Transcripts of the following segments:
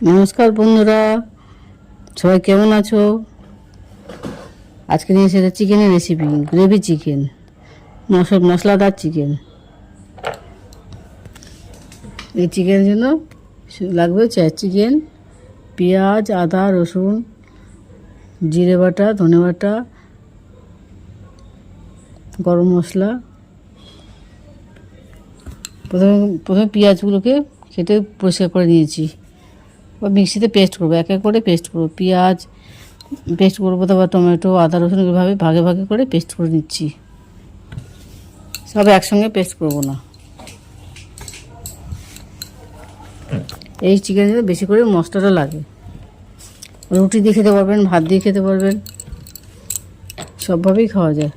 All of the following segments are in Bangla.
নমস্কার বন্ধুরা, সবাই কেমন আছো? আজকে নিয়ে এসেছে চিকেনের রেসিপি, গ্রেভি চিকেন, মশলাদার চিকেন। এই চিকেনের জন্য লাগবে চিকেন, পেঁয়াজ, আদা, রসুন, জিরে বাটা, ধনে বাটা, গরম মশলা। প্রথমে পেঁয়াজগুলোকে কেটে পরিষ্কার করে নিয়েছি, মিক্সিতে পেস্ট করবো, এক এক করে পেস্ট করবো। পেঁয়াজ পেস্ট করবো, তারপর টমেটো, আদা, রসুন এভাবে ভাগে ভাগে করে পেস্ট করে নিচ্ছি। সব একসঙ্গে পেস্ট করবো না। এই চিকেন বেশি করে মশলাটা লাগে। রুটি দিয়ে খেতে পারবেন, ভাত দিয়ে খেতে পারবেন, সবভাবেই খাওয়া যায়।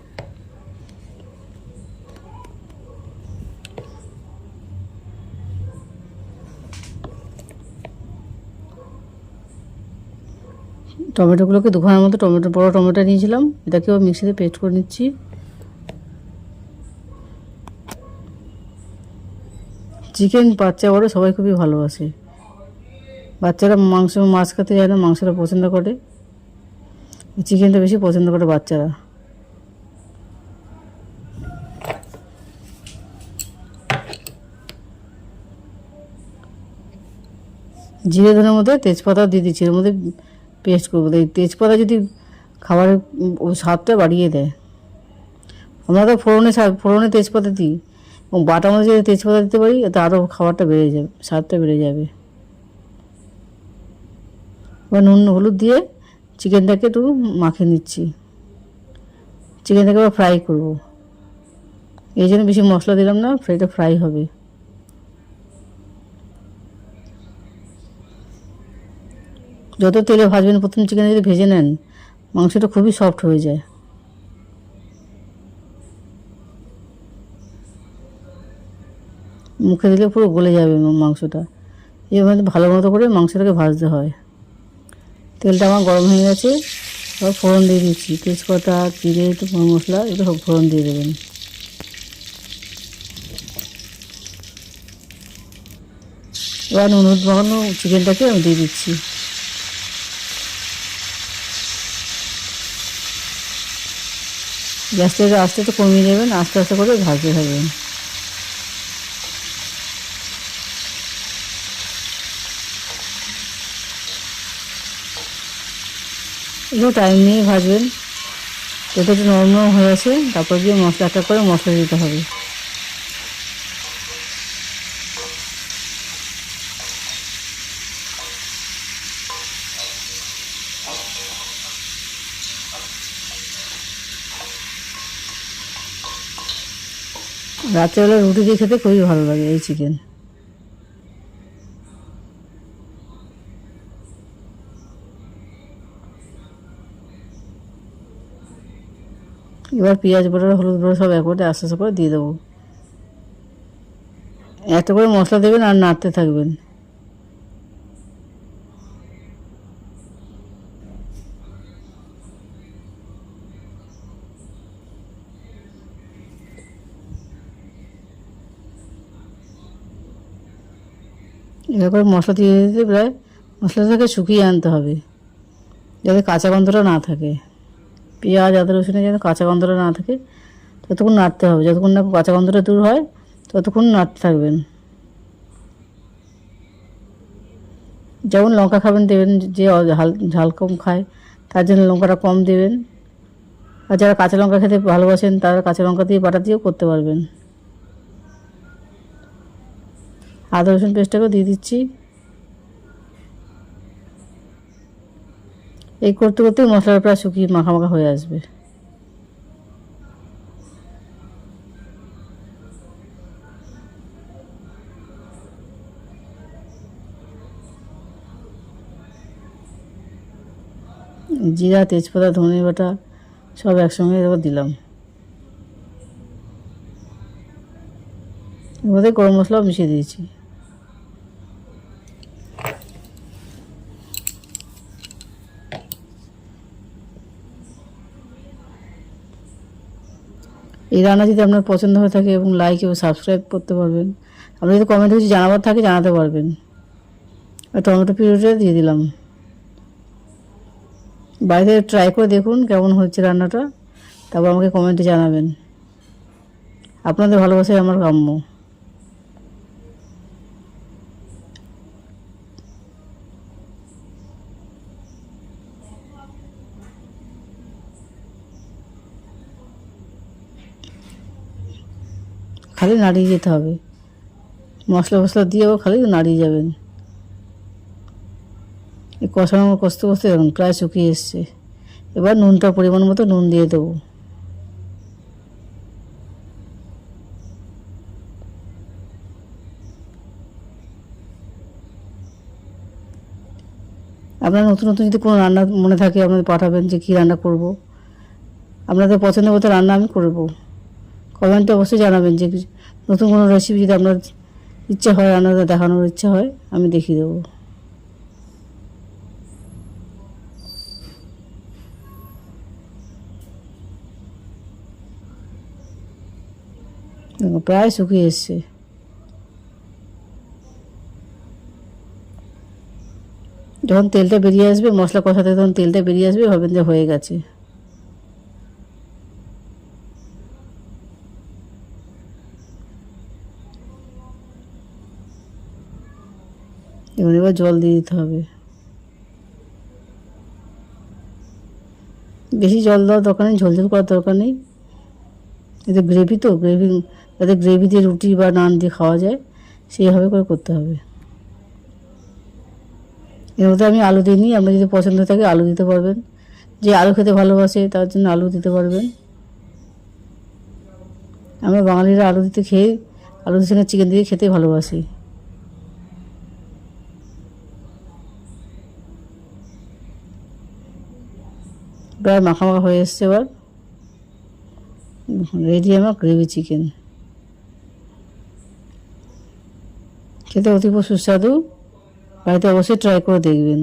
টমেটোগুলোকে দুখানার মতো বড় টমেটো নিয়েছিলাম, এটাকেও মিক্সিতে পেস্ট করে নিচ্ছি। চিকেন বাচ্চা বড় সবাই খুবই ভালোবাসে। বাচ্চারা মাছ খেতে যায় না, মাংসটা পছন্দ করে, চিকেনটা বেশি পছন্দ করে বাচ্চারা। জিরে ধনের মধ্যে তেজপাতা দিয়ে দিচ্ছি, এর মধ্যে পেস্ট করবো। এই তেজপাতা যদি খাবারের স্বাদটা বাড়িয়ে দেয়। আমরা তো ফোড়নে তেজপাতা দিই, এবং বাটার মধ্যে যদি তেজপাতা দিতে পারি এতে আরও খাবারটা বেড়ে যাবে, স্বাদটা বেড়ে যাবে। এবার নুন হলুদ দিয়ে চিকেনটাকে একটু মাখিয়ে নিচ্ছি। চিকেনটাকে আবার ফ্রাই করবো, এই জন্য বেশি মশলা দিলাম না, এটা ফ্রাই হবে। যত তেলে ভাজবেন, প্রথম চিকেন যদি ভেজে নেন, মাংসটা খুবই সফট হয়ে যায়। মুখে দিলে পুরো গলে যাবে মাংসটা। এইভাবে ভালো মতো করে মাংসটাকে ভাজতে হয়। তেলটা আমার গরম হয়ে গেছে, এবার ফোড়ন দিয়ে দিচ্ছি। তেজপাতা, জিরে, একটু মশলা, এগুলো সব ফোড়ন দিয়ে দেবেন। এবার নুন মাখানো চিকেনটাকে আমি দিয়ে দিচ্ছি। গ্যাসটাকে আস্তে আস্তে কমিয়ে দেবেন, আস্তে আস্তে করে ভাজতে থাকবেন। এগুলো টাইম নিয়ে ভাজবেন, এটা একটু নরম হয়ে আছে, তারপর দিয়ে মশলা একটা করে মশলা দিতে হবে। রাত্রেবেলা রুটি দিয়ে খেতে খুবই ভালো লাগে এই চিকেন। এবার পেঁয়াজ বাটা, হলুদ বাটা সব একবারে আস্তে আস্তে করে দিয়ে দেবো। একটা করে মশলা দেবেন আর নাড়তে থাকবেন। এবার করে মশলা দিয়ে দিতে প্রায় মশলাটাকে শুকিয়ে আনতে হবে, যাতে কাঁচা গন্ধটা না থাকে। পেঁয়াজ, আদা, রসুনের যেন কাঁচা গন্ধটা না থাকে, ততক্ষণ নাড়তে হবে। যতক্ষণ না কাঁচা গন্ধটা দূর হয় ততক্ষণ নাড়তে থাকবেন। যেমন লঙ্কা খাবেন দেবেন, যে ঝাল কম খায় তার জন্য লঙ্কাটা কম দেবেন। আর যারা কাঁচা লঙ্কা খেতে ভালোবাসেন তারা কাঁচা লঙ্কা দিয়ে বাটা দিয়েও করতে পারবেন। আদা রসুন পেস্টটাকেও দিয়ে দিচ্ছি। এই করতে করতে মশলাটা প্রায় শুকিয়ে মাখা মাখা হয়ে আসবে। জিরা, তেজপাতা, ধনে বাটা সব একসঙ্গে এবার দিলাম। এর মধ্যে গরম মশলাও মিশিয়ে দিয়েছি। এই রান্না যদি আপনার পছন্দ হয়ে থাকে এবং লাইক এবং সাবস্ক্রাইব করতে পারবেন। আপনি যদি কমেন্টে কিছু জানাবার থাকে জানাতে পারবেন। আর টমেটো পিউরিটা দিয়ে দিলাম। বাড়িতে ট্রাই করে দেখুন কেমন হচ্ছে রান্নাটা, তারপর আমাকে কমেন্টে জানাবেন। আপনাদের ভালোবাসাই আমার কাম্য। খালি নাড়িয়ে যেতে হবে, মশলা ফসলা দিয়ে আবার খালি নাড়িয়ে যাবেন। এই কষানো কষতে কষতে দেখুন প্রায় শুকিয়ে এসছে। এবার নুনটা পরিমাণ মতো নুন দিয়ে দেবো। আপনার নতুন নতুন যদি কোনো রান্না মনে থাকে আপনাদের পাঠাবেন যে কী রান্না করব। আপনাদের পছন্দের মতো রান্না আমি করব। কমেন্টে অবশ্যই জানাবেন যে নতুন কোনো রেসিপি যদি আপনার ইচ্ছা হয়, রান্নাটা দেখানোর ইচ্ছা হয়, আমি দেখিয়ে দেবো। দেখো প্রায় শুকিয়ে এসছে। যখন তেলটা বেরিয়ে আসবে, মশলা কষাতে যখন তেলটা বেরিয়ে আসবে, ভাবেন যে হয়ে গেছে। এবার জল দিয়ে দিতে হবে। বেশি জল দেওয়ার দরকার নেই, ঝোলঝোল করার দরকার নেই। এতে গ্রেভি তো, যাতে গ্রেভি দিয়ে রুটি বা নান দিয়ে খাওয়া যায় সেইভাবে করে করতে হবে। এর মধ্যে আমি আলু দিইনি, আপনার যদি পছন্দ থাকে আলু দিতে পারবেন। যে আলু খেতে ভালোবাসে তার জন্য আলু দিতে পারবেন। আমরা বাঙালিরা আলু দিতে খেয়ে, আলুর সঙ্গে চিকেন দিয়ে খেতে ভালোবাসি। প্রায় মাখা মাখা হয়ে এসছে। এবার রেডি আমার গ্রেভি চিকেন। খেতে অতীব সুস্বাদু, বাড়িতে অবশ্যই ট্রাই করে দেখবেন।